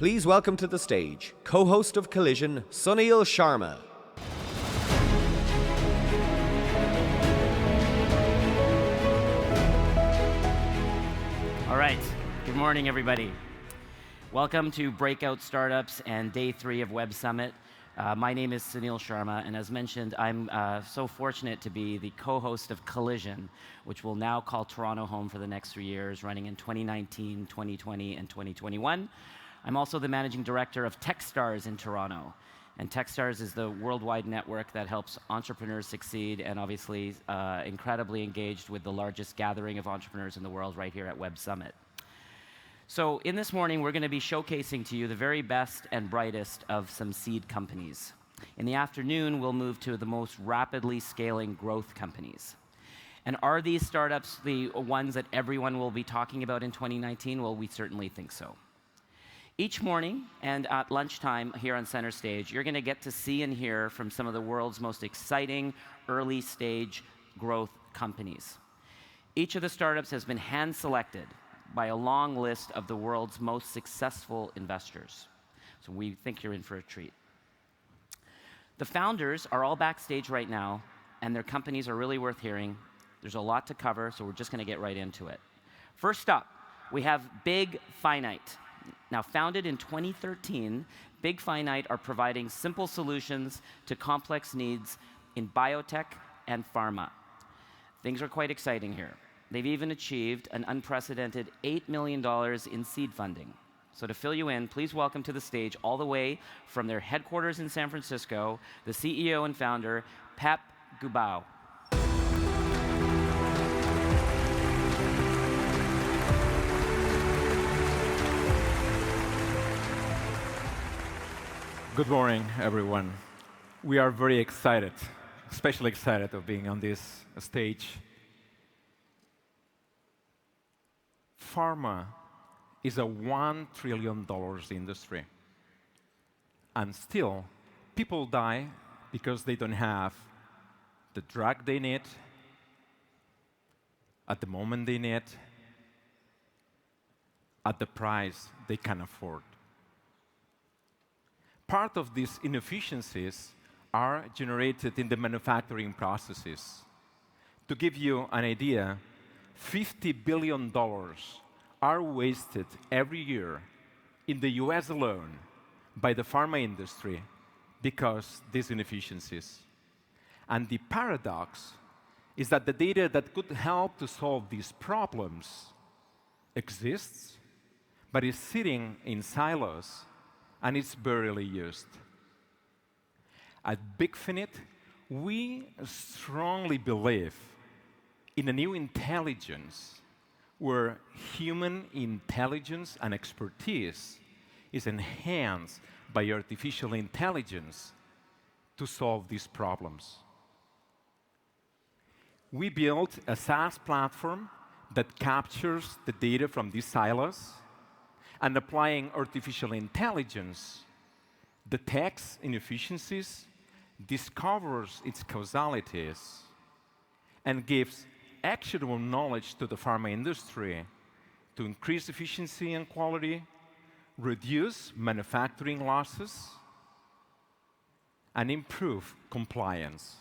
Please welcome to the stage, co-host of Collision, Sunil Sharma. All right, good morning, everybody. Welcome to Breakout Startups and Day 3 of Web Summit. My name is Sunil Sharma, and as mentioned, I'm so fortunate to be the co-host of Collision, which will now call Toronto home for the next 3 years, running in 2019, 2020, and 2021. I'm also the managing director of Techstars in Toronto. And Techstars is the worldwide network that helps entrepreneurs succeed and obviously incredibly engaged with the largest gathering of entrepreneurs in the world right here at Web Summit. So in this morning, we're going to be showcasing to you the very best and brightest of some seed companies. In the afternoon, we'll move to the most rapidly scaling growth companies. And are these startups the ones that everyone will be talking about in 2019? Well, we certainly think so. Each morning and at lunchtime here on center stage, you're going to get to see and hear from some of the world's most exciting early stage growth companies. Each of the startups has been hand-selected by a long list of the world's most successful investors. So we think you're in for a treat. The founders are all backstage right now, and their companies are really worth hearing. There's a lot to cover, so we're just going to get right into it. First up, we have Big Finite. Now, founded in 2013, Big Finite are providing simple solutions to complex needs in biotech and pharma. Things are quite exciting here. They've even achieved an unprecedented $8 million in seed funding. So to fill you in, please welcome to the stage, all the way from their headquarters in San Francisco, the CEO and founder, Pep Gubau. Good morning, everyone. We are very excited, especially excited of being on this stage. Pharma is a $1 trillion industry. And still, people die because they don't have the drug they need, at the moment they need, at the price they can afford. Part of these inefficiencies are generated in the manufacturing processes. To give you an idea, $50 billion are wasted every year in the US alone by the pharma industry because these inefficiencies. And the paradox is that the data that could help to solve these problems exists, but is sitting in silos, and it's barely used. At Big Finite, we strongly believe in a new intelligence where human intelligence and expertise is enhanced by artificial intelligence to solve these problems. We built a SaaS platform that captures the data from these silos, and applying artificial intelligence detects inefficiencies, discovers its causalities, and gives actionable knowledge to the pharma industry to increase efficiency and quality, reduce manufacturing losses, and improve compliance.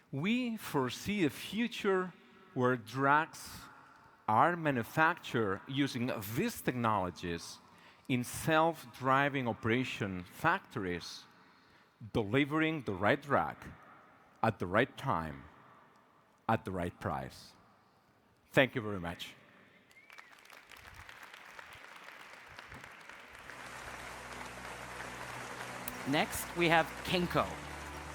We foresee a future where drugs are manufactured using these technologies in self-driving operation factories, delivering the right drug at the right time, at the right price. Thank you very much. Next, we have Kenko.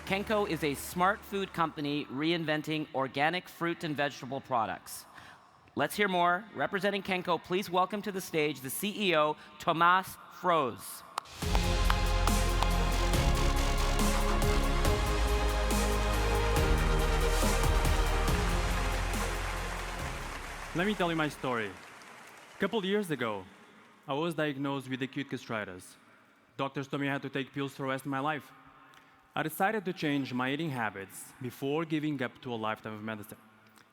Kenko is a smart food company reinventing organic fruit and vegetable products. Let's hear more. Representing Kenko, please welcome to the stage the CEO, Tomas Froes. Let me tell you my story. A couple years ago, I was diagnosed with acute gastritis. Doctors told me I had to take pills for the rest of my life. I decided to change my eating habits before giving up to a lifetime of medicine.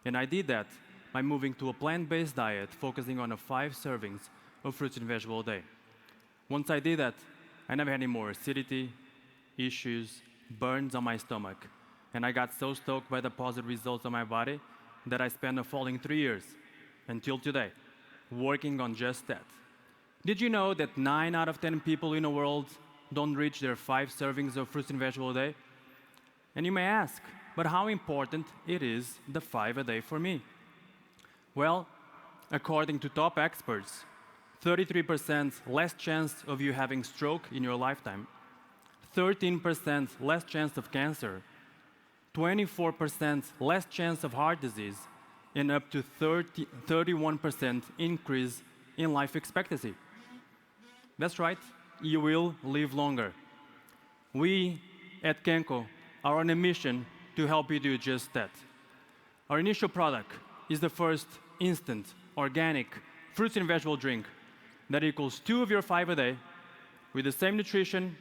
And I did that by moving to a plant-based diet, focusing on 5 servings of fruits and vegetables a day. Once I did that, I never had any more acidity, issues, burns on my stomach. And I got so stoked by the positive results on my body that I spent the following 3 years, until today, working on just that. Did you know that 9 out of 10 people in the world don't reach their 5 servings of fruits and vegetables a day? And you may ask, but how important it is the 5 a day for me? Well, according to top experts, 33% less chance of you having stroke in your lifetime, 13% less chance of cancer, 24% less chance of heart disease, and up to 31% increase in life expectancy. That's right, you will live longer. We at Kenko are on a mission to help you do just that. Our initial product is the first instant, organic, fruits and vegetable drink that equals 2 of your 5 a day with the same nutrition,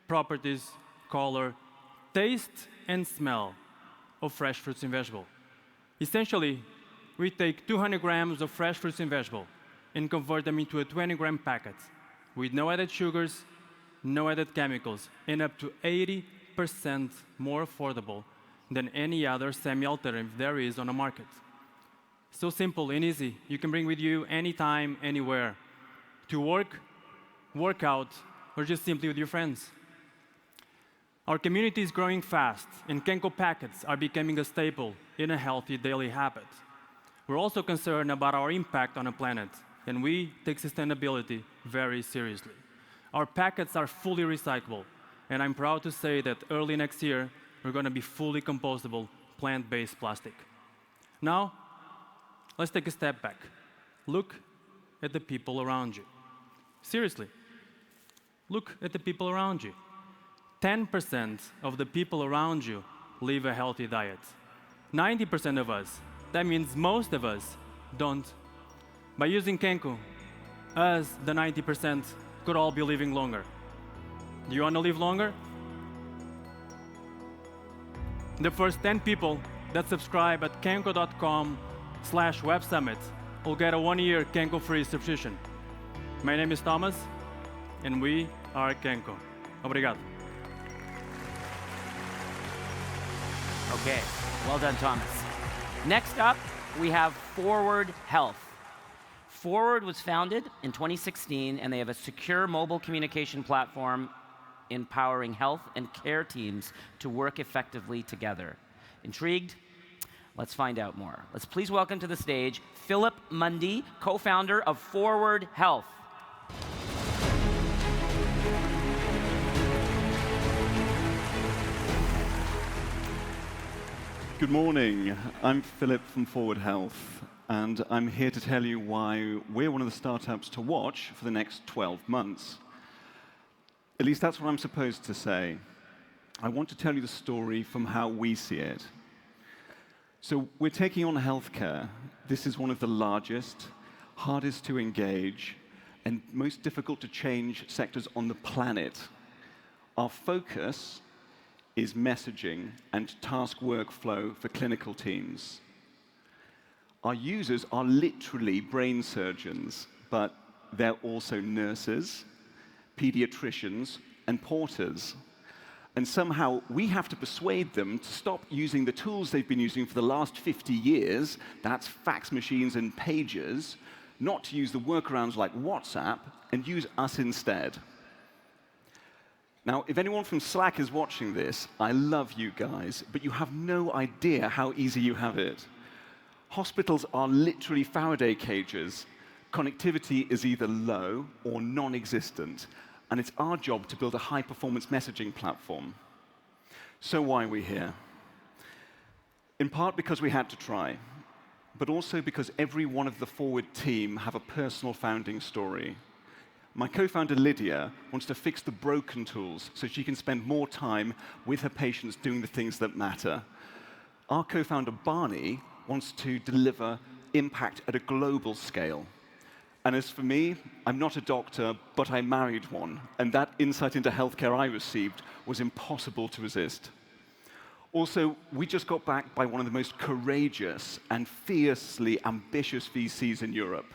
properties, color, taste, and smell of fresh fruits and vegetables. Essentially, we take 200 grams of fresh fruits and vegetables and convert them into a 20-gram packet with no added sugars, no added chemicals, and up to 80% more affordable than any other semi-alternative there is on the market. So simple and easy. You can bring with you anytime, anywhere, to work, work out, or just simply with your friends. Our community is growing fast, and Kenko packets are becoming a staple in a healthy daily habit. We're also concerned about our impact on the planet, and we take sustainability very seriously. Our packets are fully recyclable, and I'm proud to say that early next year, we're going to be fully compostable, plant-based plastic. Now, let's take a step back. Look at the people around you. Seriously, look at the people around you. 10% of the people around you live a healthy diet. 90% of us, that means most of us, don't. By using Kenko, us, the 90%, could all be living longer. Do you want to live longer? The first 10 people that subscribe at kenko.com/websummit will get a 1-year Kenko free subscription. My name is Tomas, and we are Kenko. Obrigado. Okay, well done, Thomas. Next up, we have Forward Health. Forward was founded in 2016, and they have a secure mobile communication platform empowering health and care teams to work effectively together. Intrigued? Let's find out more. Let's please welcome to the stage Philip Mundy, co-founder of Forward Health. Good morning. I'm Philip from Forward Health, and I'm here to tell you why we're one of the startups to watch for the next 12 months. At least that's what I'm supposed to say. I want to tell you the story from how we see it. So we're taking on healthcare. This is one of the largest, hardest to engage, and most difficult to change sectors on the planet. Our focus is messaging and task workflow for clinical teams. Our users are literally brain surgeons, but they're also nurses, pediatricians, and porters. And somehow we have to persuade them to stop using the tools they've been using for the last 50 years, that's fax machines and pagers, not to use the workarounds like WhatsApp, and use us instead. Now, if anyone from Slack is watching this, I love you guys, but you have no idea how easy you have it. Hospitals are literally Faraday cages. Connectivity is either low or non-existent, and it's our job to build a high-performance messaging platform. So why are we here? In part because we had to try, but also because every one of the Forward team have a personal founding story. My co-founder, Lydia, wants to fix the broken tools so she can spend more time with her patients doing the things that matter. Our co-founder, Barney, wants to deliver impact at a global scale. And as for me, I'm not a doctor, but I married one, and that insight into healthcare I received was impossible to resist. Also, we just got backed by one of the most courageous and fiercely ambitious VCs in Europe.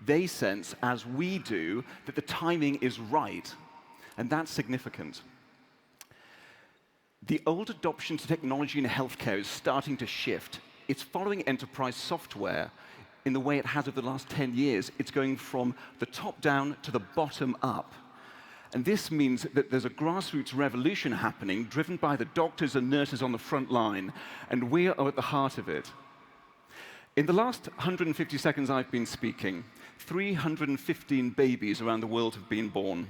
They sense, as we do, that the timing is right. And that's significant. The old adoption to technology in healthcare is starting to shift. It's following enterprise software in the way it has over the last 10 years. It's going from the top down to the bottom up. And this means that there's a grassroots revolution happening, driven by the doctors and nurses on the front line, and we are at the heart of it. In the last 150 seconds I've been speaking, 315 babies around the world have been born.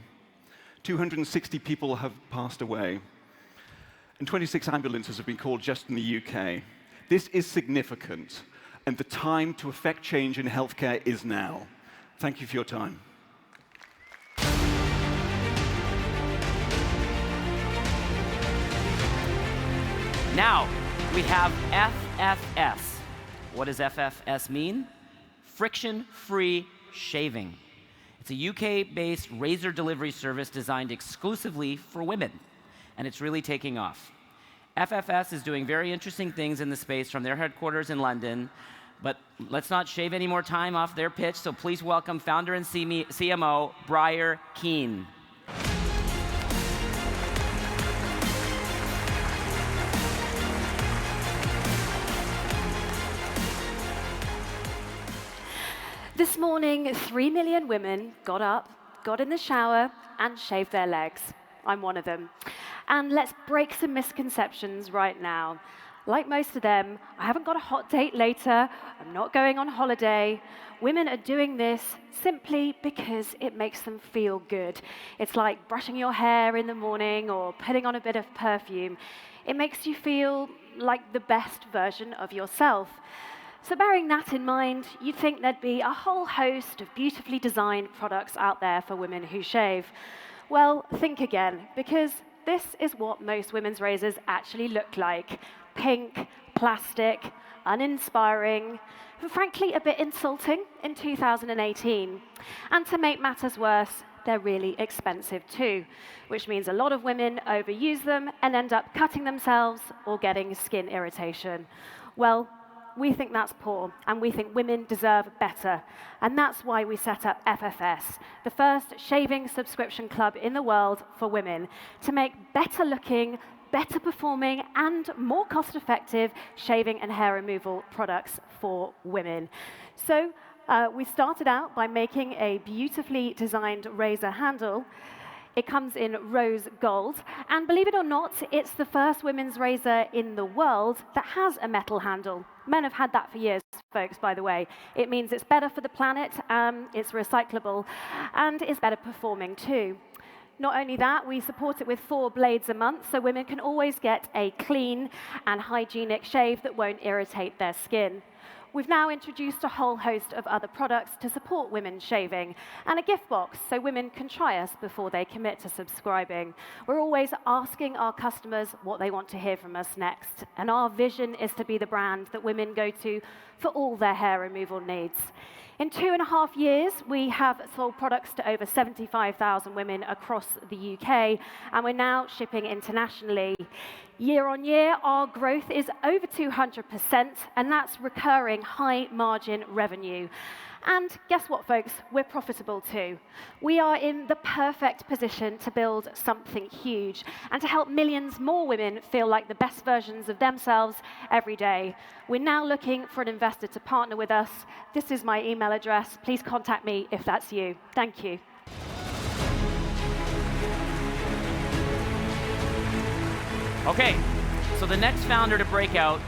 260 people have passed away. And 26 ambulances have been called just in the UK. This is significant, and the time to effect change in healthcare is now. Thank you for your time. Now, we have FFS. What does FFS mean? Friction-free shaving. It's a UK-based razor delivery service designed exclusively for women, and it's really taking off. FFS is doing very interesting things in the space from their headquarters in London, but let's not shave any more time off their pitch, so please welcome founder and CMO, Briar. This morning, 3 million women got up, got in the shower, and shaved their legs. I'm one of them. And let's break some misconceptions right now. Like most of them, I haven't got a hot date later, I'm not going on holiday. Women are doing this simply because it makes them feel good. It's like brushing your hair in the morning or putting on a bit of perfume. It makes you feel like the best version of yourself. So bearing that in mind, you'd think there'd be a whole host of beautifully designed products out there for women who shave. Well, think again, because this is what most women's razors actually look like. Pink, plastic, uninspiring, and frankly a bit insulting in 2018. And to make matters worse, they're really expensive too, which means a lot of women overuse them and end up cutting themselves or getting skin irritation. Well, we think that's poor, and we think women deserve better. And that's why we set up FFS, the first shaving subscription club in the world for women, to make better looking, better performing, and more cost-effective shaving and hair removal products for women. So we started out by making a beautifully designed razor handle. It comes in rose gold, and believe it or not, it's the first women's razor in the world that has a metal handle. Men have had that for years, folks, by the way. It means it's better for the planet, it's recyclable, and it's better performing too. Not only that, we support it with 4 blades a month, so women can always get a clean and hygienic shave that won't irritate their skin. We've now introduced a whole host of other products to support women shaving, and a gift box so women can try us before they commit to subscribing. We're always asking our customers what they want to hear from us next, and our vision is to be the brand that women go to for all their hair removal needs. In 2.5 years, we have sold products to over 75,000 women across the UK, and we're now shipping internationally. Year on year, our growth is over 200%, and that's recurring high-margin revenue. And guess what, folks? We're profitable too. We are in the perfect position to build something huge and to help millions more women feel like the best versions of themselves every day. We're now looking for an investor to partner with us. This is my email address. Please contact me if that's you. Thank you. Okay, so the next founder to Breakout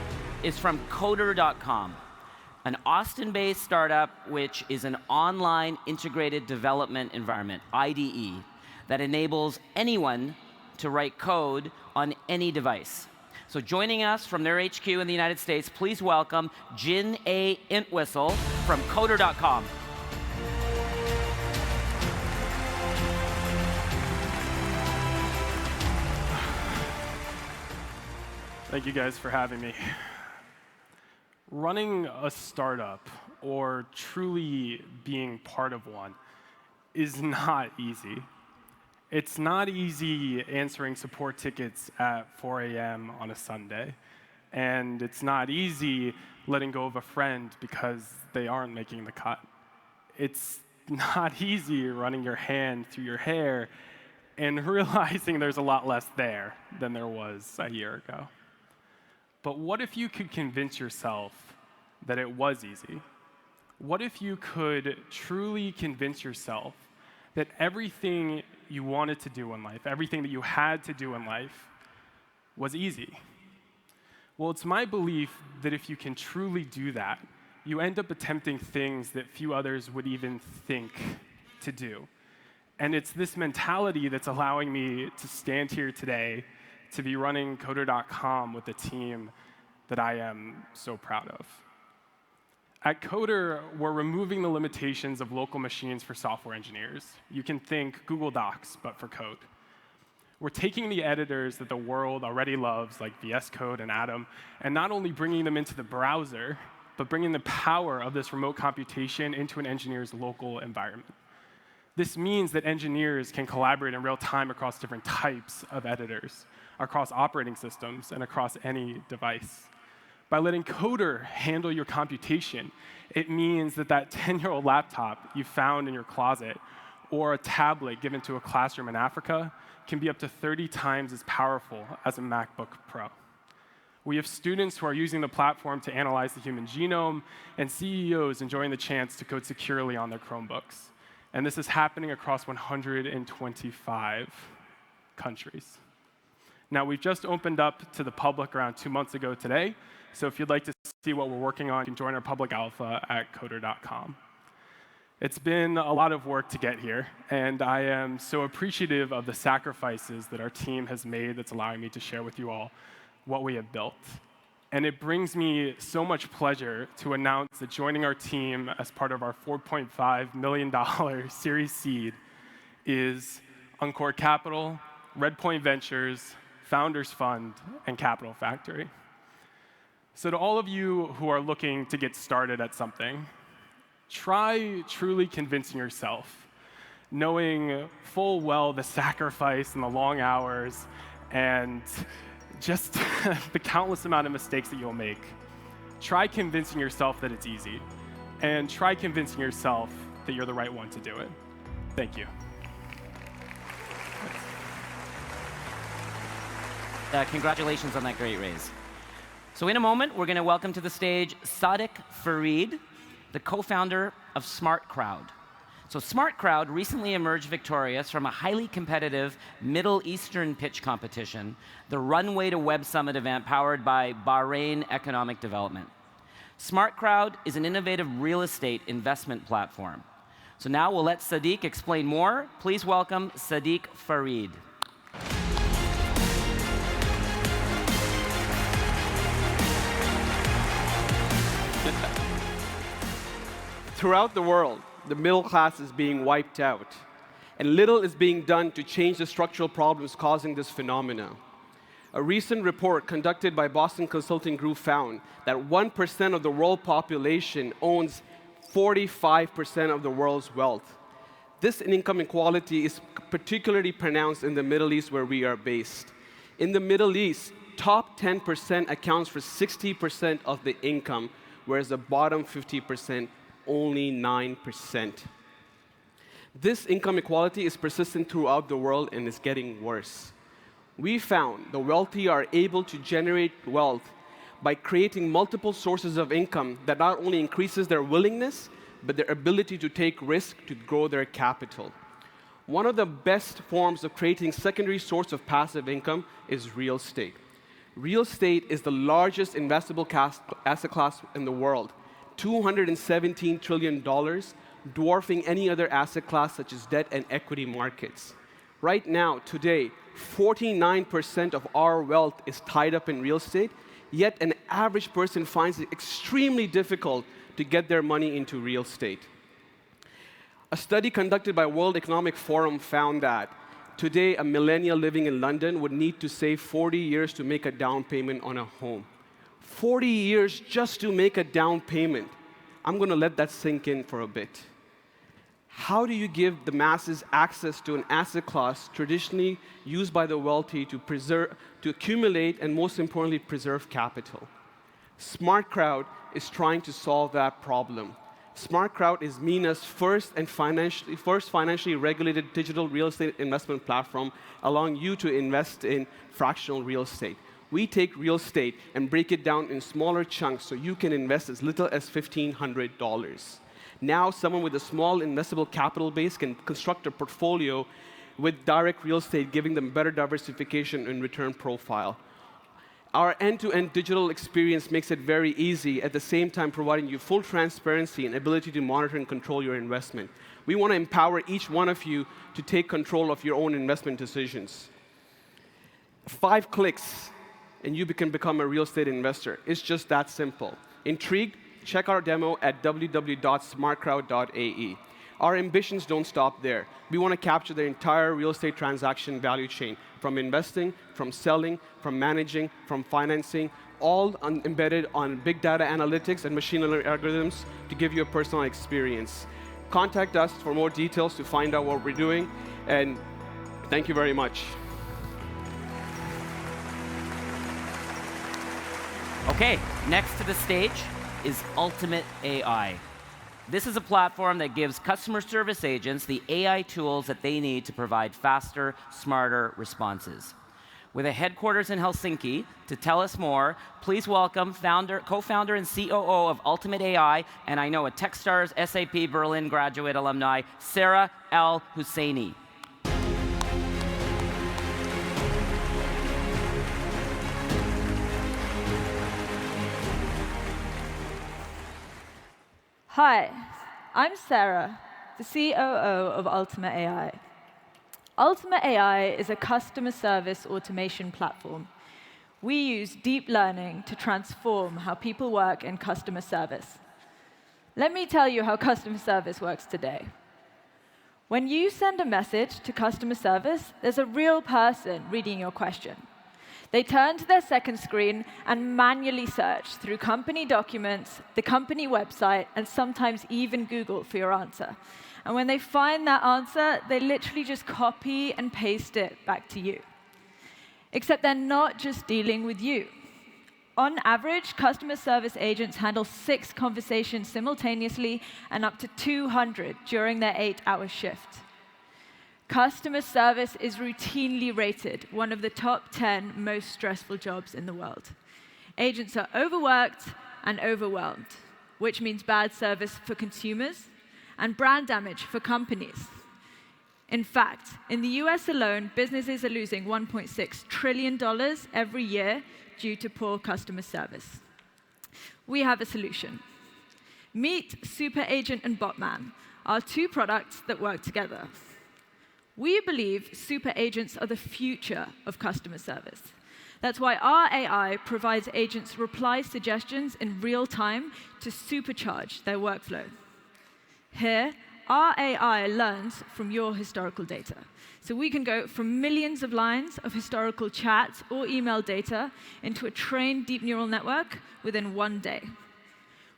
is from Coder.com, an Austin-based startup which is an online integrated development environment, IDE, that enables anyone to write code on any device. So joining us from their HQ in the United States, please welcome Jin A. Entwistle from Coder.com. Thank you guys for having me. Running a startup, or truly being part of one, is not easy. It's not easy answering support tickets at 4 a.m. on a Sunday. And it's not easy letting go of a friend because they aren't making the cut. it's not easy running your hand through your hair and realizing there's a lot less there than there was a year ago. But what if you could convince yourself that it was easy? What if you could truly convince yourself that everything you wanted to do in life, everything that you had to do in life, was easy? Well, it's my belief that if you can truly do that, you end up attempting things that few others would even think to do. And it's this mentality that's allowing me to stand here today to be running Coder.com with a team that I am so proud of. At Coder, we're removing the limitations of local machines for software engineers. You can think Google Docs, but for code. We're taking the editors that the world already loves, like VS Code and Atom, and not only bringing them into the browser, but bringing the power of this remote computation into an engineer's local environment. This means that engineers can collaborate in real time across different types of editors, across operating systems, and across any device. By letting Coder handle your computation, it means that that 10-year-old laptop you found in your closet or a tablet given to a classroom in Africa can be up to 30 times as powerful as a MacBook Pro. We have students who are using the platform to analyze the human genome, and CEOs enjoying the chance to code securely on their Chromebooks. And this is happening across 125 countries. Now, we've just opened up to the public around 2 months ago today, so if you'd like to see what we're working on, you can join our public alpha at Coder.com. It's been a lot of work to get here, and I am so appreciative of the sacrifices that our team has made that's allowing me to share with you all what we have built. And it brings me so much pleasure to announce that joining our team as part of our $4.5 million Series Seed is Encore Capital, Redpoint Ventures, Founders Fund, and Capital Factory. So to all of you who are looking to get started at something, try truly convincing yourself, knowing full well the sacrifice and the long hours and just the countless amount of mistakes that you'll make. Try convincing yourself that it's easy, and try convincing yourself that you're the right one to do it. Thank you. Congratulations on that great raise. So in a moment, we're going to welcome to the stage Siddiq Farid, the co-founder of Smart Crowd. So Smart Crowd recently emerged victorious from a highly competitive Middle Eastern pitch competition, the Runway to Web Summit event powered by Bahrain Economic Development. Smart Crowd is an innovative real estate investment platform. So now we'll let Siddiq explain more. Please welcome Siddiq Farid. Throughout the world, the middle class is being wiped out, and little is being done to change the structural problems causing this phenomenon. A recent report conducted by Boston Consulting Group found that 1% of the world population owns 45% of the world's wealth. This income inequality is particularly pronounced in the Middle East, where we are based. In the Middle East, top 10% accounts for 60% of the income, whereas the bottom 50% only 9%. This income inequality is persistent throughout the world and is getting worse. We found the wealthy are able to generate wealth by creating multiple sources of income that not only increases their willingness, but their ability to take risk to grow their capital. One of the best forms of creating secondary source of passive income is real estate. Real estate is the largest investable asset class in the world, $217 trillion, dwarfing any other asset class such as debt and equity markets. Right now, today, 49% of our wealth is tied up in real estate, yet an average person finds it extremely difficult to get their money into real estate. A study conducted by World Economic Forum found that today a millennial living in London would need to save 40 years to make a down payment on a home. 40 years just to make a down payment. I'm going to let that sink in for a bit. How do you give the masses access to an asset class traditionally used by the wealthy to accumulate and, most importantly, preserve capital? Smart Crowd is trying to solve that problem. SmartCrowd is MENA's first financially regulated digital real estate investment platform, allowing you to invest in fractional real estate. We take real estate and break it down in smaller chunks so you can invest as little as $1,500. Now, someone with a small investable capital base can construct a portfolio with direct real estate, giving them better diversification and return profile. Our end-to-end digital experience makes it very easy, at the same time providing you full transparency and ability to monitor and control your investment. We want to empower each one of you to take control of your own investment decisions. 5 clicks, and you can become a real estate investor. It's just that simple. Intrigued? Check our demo at www.smartcrowd.ae. Our ambitions don't stop there. We want to capture the entire real estate transaction value chain, from investing, from selling, from managing, from financing, all embedded on big data analytics and machine learning algorithms to give you a personal experience. Contact us for more details to find out what we're doing, and thank you very much. Okay, next to the stage is Ultimate AI. This is a platform that gives customer service agents the AI tools that they need to provide faster, smarter responses. With a headquarters in Helsinki, to tell us more, please welcome co-founder and COO of Ultimate AI, and I know a Techstars SAP Berlin graduate alumni, Sarah Al-Hussaini. Hi, I'm Sarah, the COO of Ultimate AI. Ultimate AI is a customer service automation platform. We use deep learning to transform how people work in customer service. Let me tell you how customer service works today. When you send a message to customer service, there's a real person reading your question. They turn to their second screen and manually search through company documents, the company website, and sometimes even Google for your answer. And when they find that answer, they literally just copy and paste it back to you. Except they're not just dealing with you. On average, customer service agents handle 6 conversations simultaneously and up to 200 during their 8-hour shift. Customer service is routinely rated one of the top 10 most stressful jobs in the world. Agents are overworked and overwhelmed, which means bad service for consumers and brand damage for companies. In fact, in the US alone, businesses are losing $1.6 trillion every year due to poor customer service. We have a solution. Meet Super Agent and Botman, our 2 products that work together. We believe super agents are the future of customer service. That's why our AI provides agents reply suggestions in real time to supercharge their workflow. Here, our AI learns from your historical data. So we can go from millions of lines of historical chat or email data into a trained deep neural network within 1 day.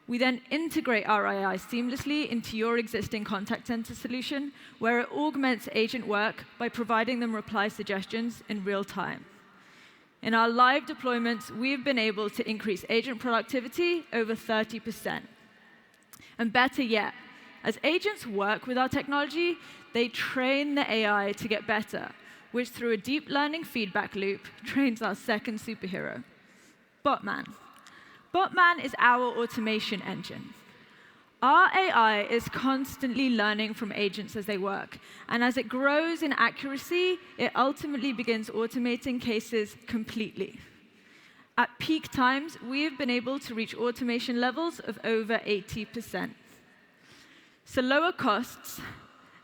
We then integrate our AI seamlessly into your existing contact center solution, where it augments agent work by providing them reply suggestions in real time. In our live deployments, we've been able to increase agent productivity over 30%. And better yet, as agents work with our technology, they train the AI to get better, which through a deep learning feedback loop trains our second superhero, Botman. Botman is our automation engine. Our AI is constantly learning from agents as they work, and as it grows in accuracy, it ultimately begins automating cases completely. At peak times, we have been able to reach automation levels of over 80%. So lower costs,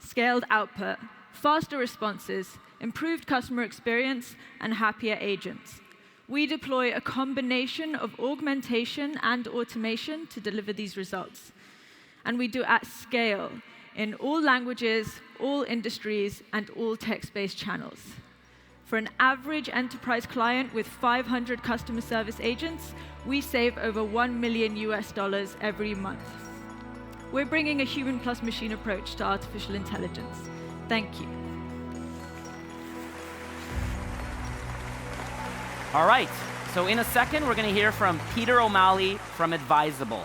scaled output, faster responses, improved customer experience, and happier agents. We deploy a combination of augmentation and automation to deliver these results. And we do at scale in all languages, all industries, and all text-based channels. For an average enterprise client with 500 customer service agents, we save over $1 million every month. We're bringing a human plus machine approach to artificial intelligence. Thank you. All right, so in a second, we're going to hear from Peter O'Malley from Advisable.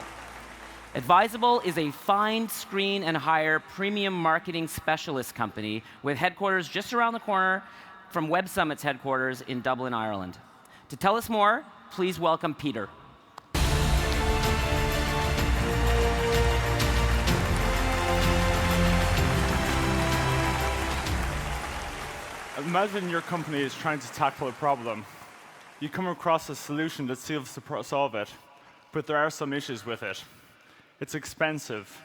Advisable is a find, screen, and hire premium marketing specialist company with headquarters just around the corner from Web Summit's headquarters in Dublin, Ireland. To tell us more, please welcome Peter. Imagine your company is trying to tackle a problem. You come across a solution that seems to solve it, but there are some issues with it. It's expensive.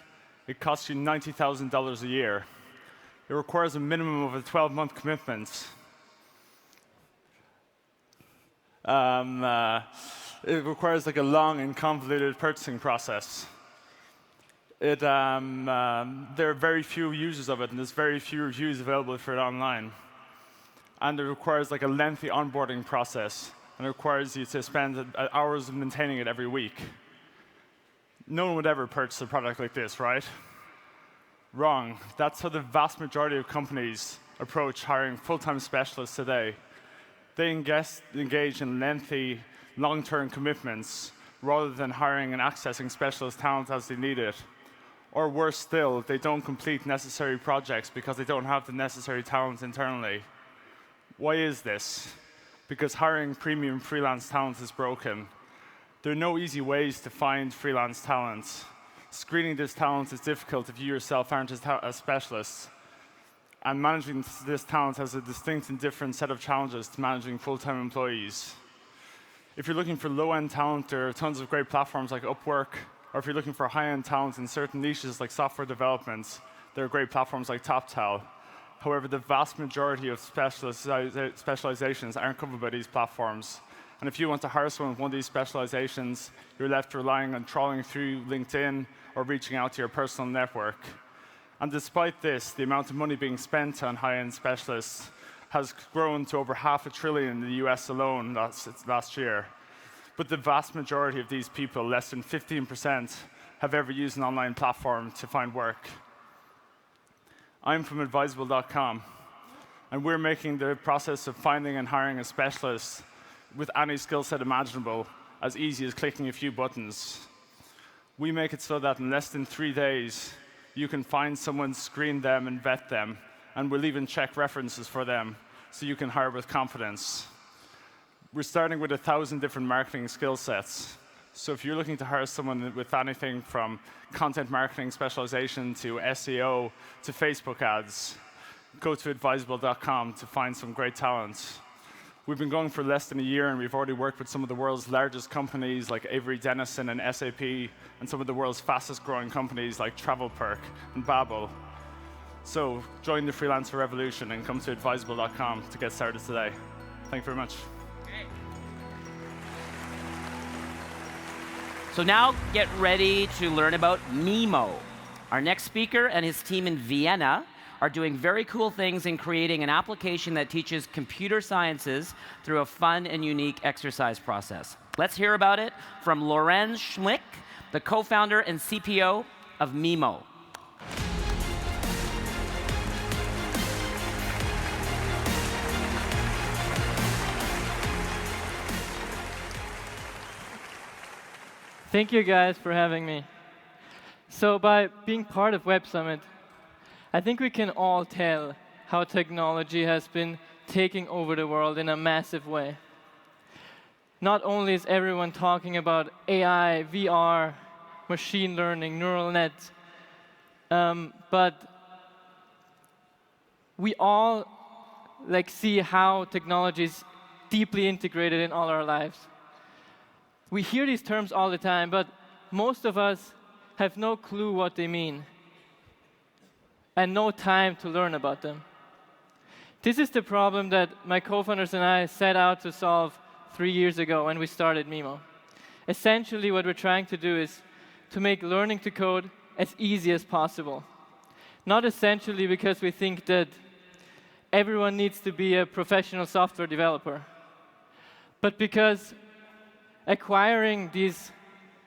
It costs you $90,000 a year. It requires a minimum of a 12-month commitment. It requires like a long and convoluted purchasing process. There are very few users of it, and there's very few reviews available for it online. And it requires like a lengthy onboarding process, and it requires you to spend hours maintaining it every week. No one would ever purchase a product like this, right? Wrong. That's how the vast majority of companies approach hiring full-time specialists today. They engage in lengthy, long-term commitments rather than hiring and accessing specialist talent as they need it. Or worse still, they don't complete necessary projects because they don't have the necessary talent internally. Why is this? Because hiring premium freelance talent is broken. There are no easy ways to find freelance talent. Screening this talent is difficult if you yourself aren't a specialist. And managing this talent has a distinct and different set of challenges to managing full-time employees. If you're looking for low-end talent, there are tons of great platforms like Upwork, or if you're looking for high-end talent in certain niches like software development, there are great platforms like TopTal. However, the vast majority of specializations aren't covered by these platforms. And if you want to hire someone with one of these specializations, you're left relying on trawling through LinkedIn or reaching out to your personal network. And despite this, the amount of money being spent on high-end specialists has grown to over $500 billion in the US alone last year. But the vast majority of these people, less than 15%, have ever used an online platform to find work. I'm from Advisable.com, and we're making the process of finding and hiring a specialist with any skill set imaginable as easy as clicking a few buttons. We make it so that in less than 3 days, you can find someone, screen them, and vet them, and we'll even check references for them so you can hire with confidence. We're starting with 1,000 different marketing skill sets. So if you're looking to hire someone with anything from content marketing specialization to SEO to Facebook ads, go to advisable.com to find some great talent. We've been going for less than a year, and we've already worked with some of the world's largest companies like Avery Dennison and SAP, and some of the world's fastest growing companies like TravelPerk and Babbel. So join the freelancer revolution and come to advisable.com to get started today. Thank you very much. So now get ready to learn about Mimo. Our next speaker and his team in Vienna are doing very cool things in creating an application that teaches computer sciences through a fun and unique exercise process. Let's hear about it from Lorenz Schlick, the co-founder and CPO of Mimo. Thank you guys for having me. So by being part of Web Summit, I think we can all tell how technology has been taking over the world in a massive way. Not only is everyone talking about AI, VR, machine learning, neural nets, but we all see how technology is deeply integrated in all our lives. We hear these terms all the time, but most of us have no clue what they mean and no time to learn about them. This is the problem that my co-founders and I set out to solve 3 years ago when we started Mimo. Essentially, what we're trying to do is to make learning to code as easy as possible. Not essentially because we think that everyone needs to be a professional software developer, but because acquiring these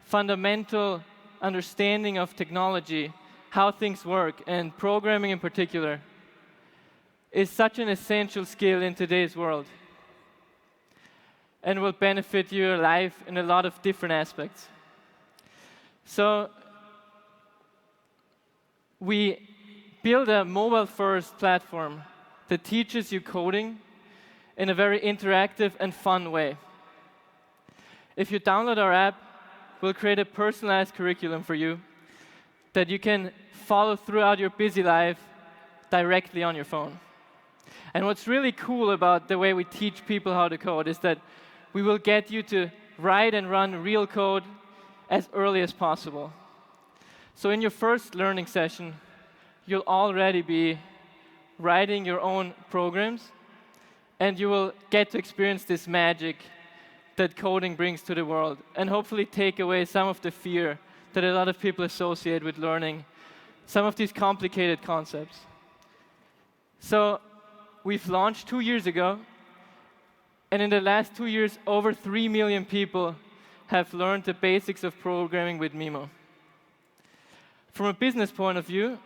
fundamental understanding of technology, how things work, and programming in particular, is such an essential skill in today's world and will benefit your life in a lot of different aspects. So We build a mobile-first platform that teaches you coding in a very interactive and fun way. If you download our app, we'll create a personalized curriculum for you that you can follow throughout your busy life directly on your phone. And what's really cool about the way we teach people how to code is that we will get you to write and run real code as early as possible. So in your first learning session, you'll already be writing your own programs, and you will get to experience this magic that coding brings to the world, and hopefully take away some of the fear that a lot of people associate with learning some of these complicated concepts. So we've launched 2 years ago, and in the last 2 years, over 3 million people have learned the basics of programming with Mimo. From a business point of view,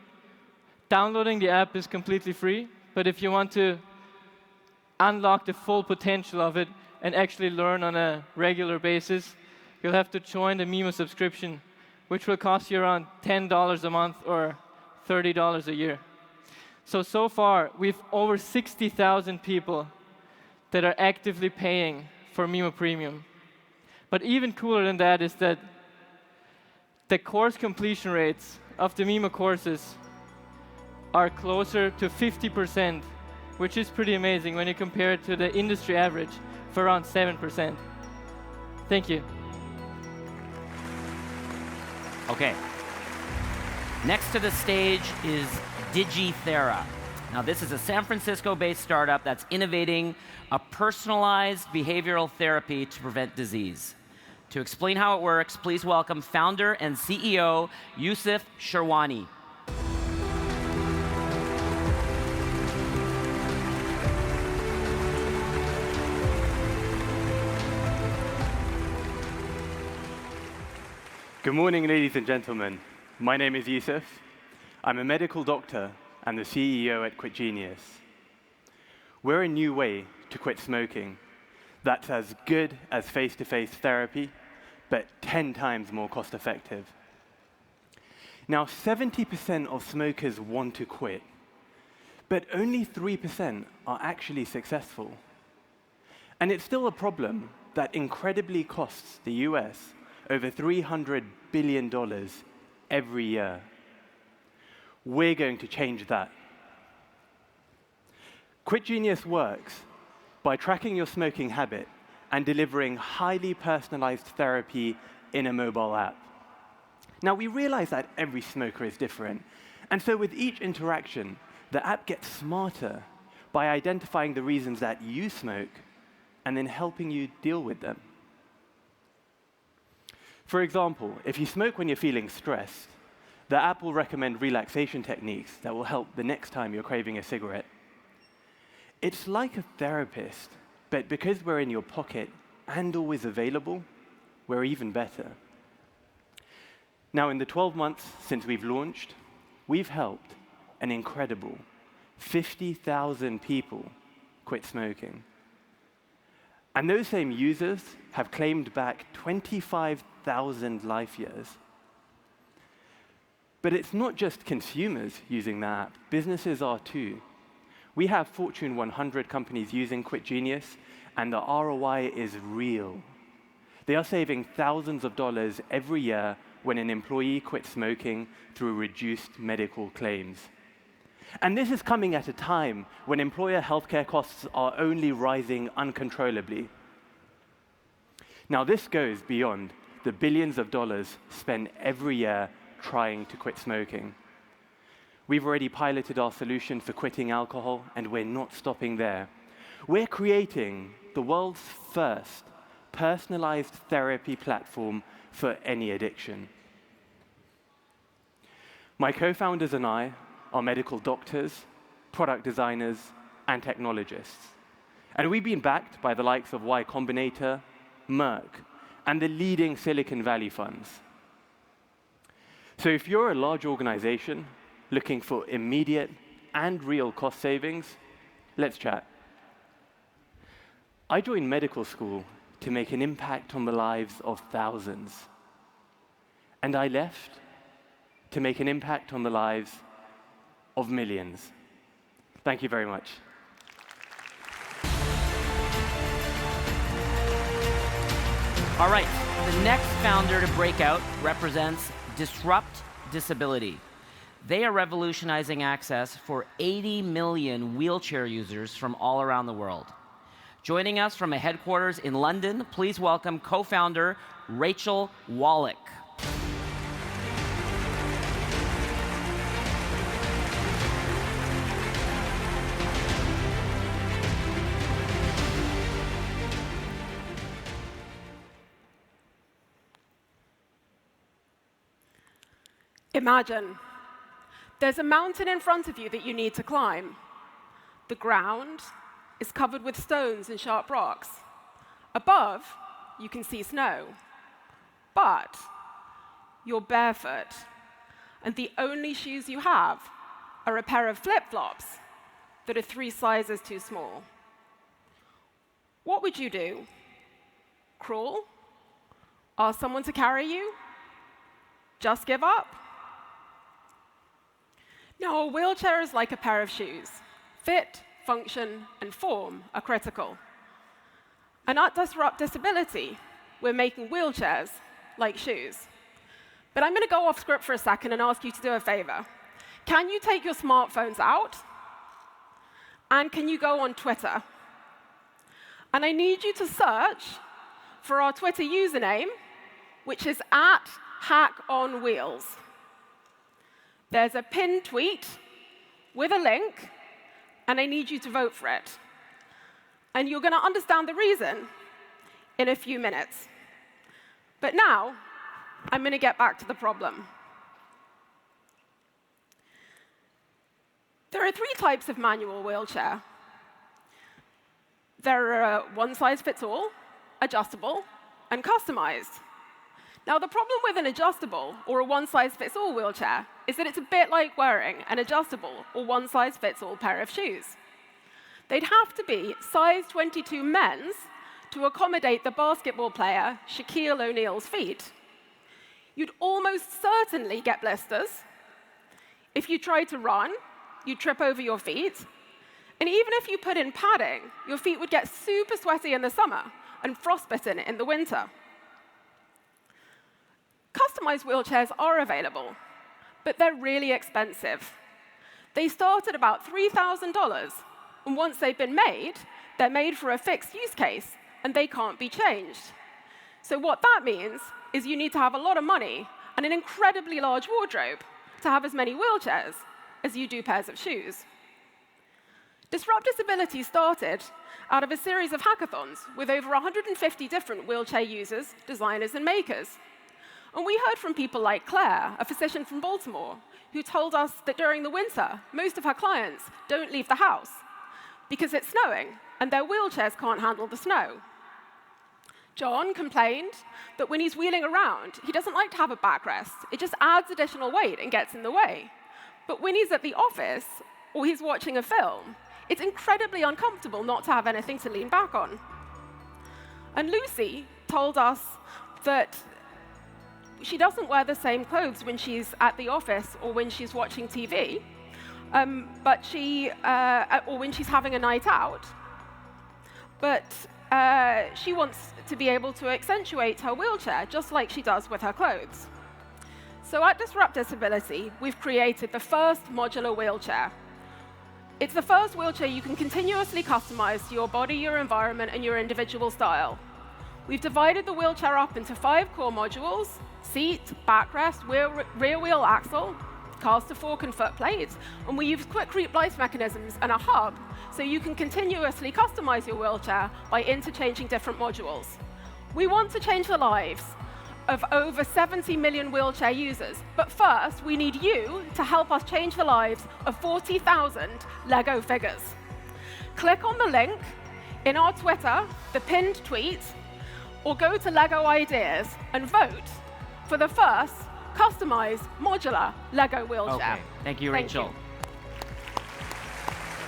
downloading the app is completely free, but if you want to unlock the full potential of it and actually learn on a regular basis, you'll have to join the Mimo subscription, which will cost you around $10 a month or $30 a year. So far, we've over 60,000 people that are actively paying for Mimo Premium. But even cooler than that is that the course completion rates of the Mimo courses are closer to 50%, which is pretty amazing when you compare it to the industry average for around 7%. Thank you. Okay. Next to the stage is DigiThera. Now, this is a San Francisco-based startup that's innovating a personalized behavioral therapy to prevent disease. To explain how it works, please welcome founder and CEO Yusuf Sherwani. Good morning, ladies and gentlemen. My name is Yusuf. I'm a medical doctor and the CEO at Quit Genius. We're a new way to quit smoking that's as good as face-to-face therapy, but 10 times more cost-effective. Now, 70% of smokers want to quit, but only 3% are actually successful. And it's still a problem that incredibly costs the US over $300 billion every year. We're going to change that. Quit Genius works by tracking your smoking habit and delivering highly personalized therapy in a mobile app. Now, we realize that every smoker is different, and so with each interaction, the app gets smarter by identifying the reasons that you smoke and then helping you deal with them. For example, if you smoke when you're feeling stressed, the app will recommend relaxation techniques that will help the next time you're craving a cigarette. It's like a therapist, but because we're in your pocket and always available, we're even better. Now, in the 12 months since we've launched, we've helped an incredible 50,000 people quit smoking. And those same users have claimed back 25,000 life years. But it's not just consumers using the app, businesses are too. We have Fortune 100 companies using Quit Genius, and the ROI is real. They are saving thousands of dollars every year when an employee quits smoking through reduced medical claims. And this is coming at a time when employer healthcare costs are only rising uncontrollably. Now, this goes beyond the billions of dollars spent every year trying to quit smoking. We've already piloted our solution for quitting alcohol, and we're not stopping there. We're creating the world's first personalized therapy platform for any addiction. My co-founders and I are medical doctors, product designers, and technologists. And we've been backed by the likes of Y Combinator, Merck, and the leading Silicon Valley funds. So if you're a large organization looking for immediate and real cost savings, let's chat. I joined medical school to make an impact on the lives of thousands. And I left to make an impact on the lives of millions. Thank you very much. All right, the next founder to Breakout represents Disrupt Disability. They are revolutionizing access for 80 million wheelchair users from all around the world. Joining us from a headquarters in London, please welcome co-founder Rachael Wallach. Imagine there's a mountain in front of you that you need to climb. The ground is covered with stones and sharp rocks. Above, you can see snow. But you're barefoot, and the only shoes you have are a pair of flip-flops that are 3 sizes too small. What would you do? Crawl? Ask someone to carry you? Just give up? Now, a wheelchair is like a pair of shoes. Fit, function, and form are critical. And at Disrupt Disability, we're making wheelchairs like shoes. But I'm going to go off script for a second and ask you to do a favor. Can you take your smartphones out? And can you go on Twitter? And I need you to search for our Twitter username, which is @HackOnWheels. There's a pinned tweet with a link, and I need you to vote for it. And you're going to understand the reason in a few minutes. But now, I'm going to get back to the problem. There are 3 types of manual wheelchair. There are one-size-fits-all, adjustable, and customized. Now, the problem with an adjustable or a one-size-fits-all wheelchair is that it's a bit like wearing an adjustable or one-size-fits-all pair of shoes. They'd have to be size 22 men's to accommodate the basketball player Shaquille O'Neal's feet. You'd almost certainly get blisters. If you tried to run, you'd trip over your feet. And even if you put in padding, your feet would get super sweaty in the summer and frostbitten in the winter. Customized wheelchairs are available, but they're really expensive. They start at about $3,000, and once they've been made, they're made for a fixed use case, and they can't be changed. So what that means is you need to have a lot of money and an incredibly large wardrobe to have as many wheelchairs as you do pairs of shoes. Disrupt Disability started out of a series of hackathons with over 150 different wheelchair users, designers, and makers. And we heard from people like Claire, a physician from Baltimore, who told us that during the winter, most of her clients don't leave the house because it's snowing and their wheelchairs can't handle the snow. John complained that when he's wheeling around, he doesn't like to have a backrest. It just adds additional weight and gets in the way. But when he's at the office or he's watching a film, it's incredibly uncomfortable not to have anything to lean back on. And Lucy told us that she doesn't wear the same clothes when she's at the office or when she's watching TV, or when she's having a night out. But she wants to be able to accentuate her wheelchair just like she does with her clothes. So at Disrupt Disability, we've created the first modular wheelchair. It's the first wheelchair you can continuously customize to your body, your environment, and your individual style. We've divided the wheelchair up into 5 core modules: seat, backrest, rear wheel axle, caster fork and foot plates, and we use quick creep light mechanisms and a hub so you can continuously customize your wheelchair by interchanging different modules. We want to change the lives of over 70 million wheelchair users, but first we need you to help us change the lives of 40,000 Lego figures. Click on the link in our Twitter, the pinned tweet, or go to Lego Ideas and vote for the first customized modular Lego wheelchair. Okay. Thank you, Rachael. Thank you.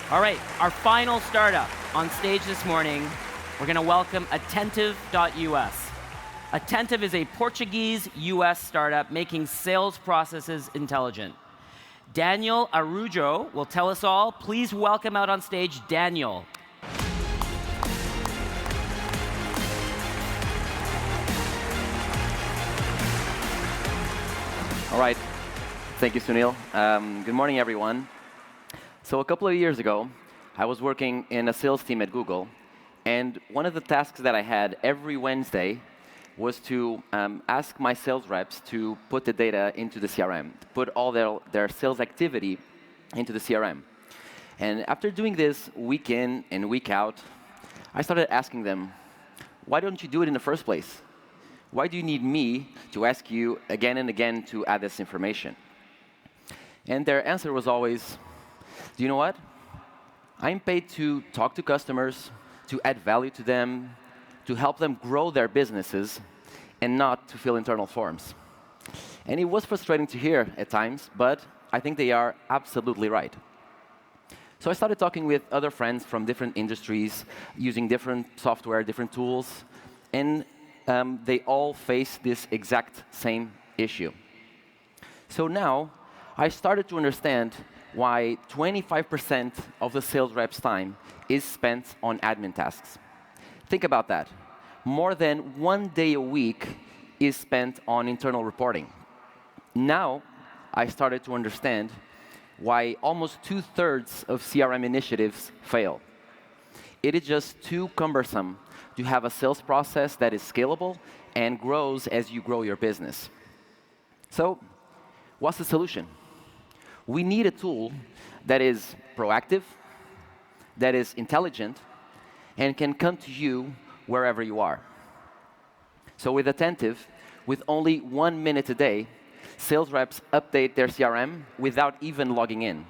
All right, our final startup on stage this morning, we're going to welcome Attentive.us. Attentive is a Portuguese-US startup making sales processes intelligent. Daniel Araujo will tell us all. Please welcome out on stage Daniel. All right. Thank you, Sunil. Good morning, everyone. So a couple of years ago, I was working in a sales team at Google, and one of the tasks that I had every Wednesday was to ask my sales reps to put the data into the CRM, to put all their sales activity into the CRM. And after doing this week in and week out, I started asking them, why don't you do it in the first place? Why do you need me to ask you again and again to add this information? And their answer was always, do you know what? I'm paid to talk to customers, to add value to them, to help them grow their businesses, and not to fill internal forms. And it was frustrating to hear at times, but I think they are absolutely right. So I started talking with other friends from different industries, using different software, different tools, and they all face this exact same issue. So now, I started to understand why 25% of the sales rep's time is spent on admin tasks. Think about that. More than 1 day a week is spent on internal reporting. Now, I started to understand why almost 2/3 of CRM initiatives fail. It is just too cumbersome to have a sales process that is scalable and grows as you grow your business. So, what's the solution? We need a tool that is proactive, that is intelligent, and can come to you wherever you are. So with Attentive, with only 1 minute a day, sales reps update their CRM without even logging in.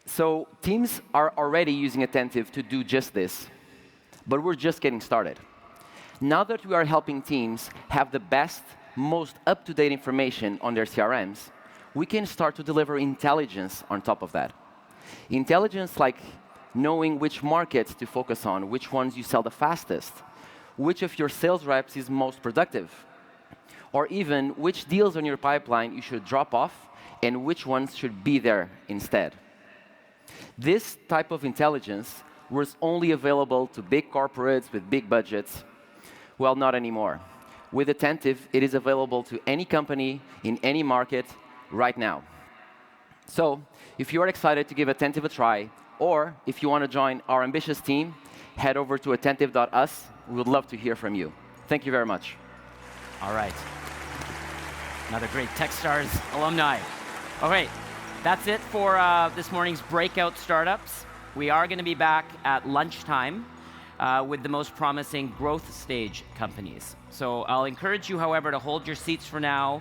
So teams are already using Attentive to do just this, but we're just getting started. Now that we are helping teams have the best, most up-to-date information on their CRMs, we can start to deliver intelligence on top of that. Intelligence like knowing which markets to focus on, which ones you sell the fastest, which of your sales reps is most productive, or even which deals on your pipeline you should drop off and which ones should be there instead. This type of intelligence was only available to big corporates with big budgets. Well, not anymore. With Attentive, it is available to any company in any market right now. So, if you are excited to give Attentive a try, or if you want to join our ambitious team, head over to attentive.us. We would love to hear from you. Thank you very much. All right. Another great Techstars alumni. All right, that's it for this morning's Breakout Startups. We are going to be back at lunchtime with the most promising growth stage companies. So I'll encourage you, however, to hold your seats for now,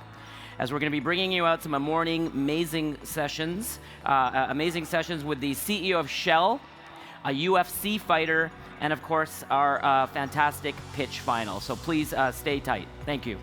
as we're going to be bringing you out some amazing sessions with the CEO of Shell, a UFC fighter, and of course, our fantastic pitch final. So please stay tight. Thank you.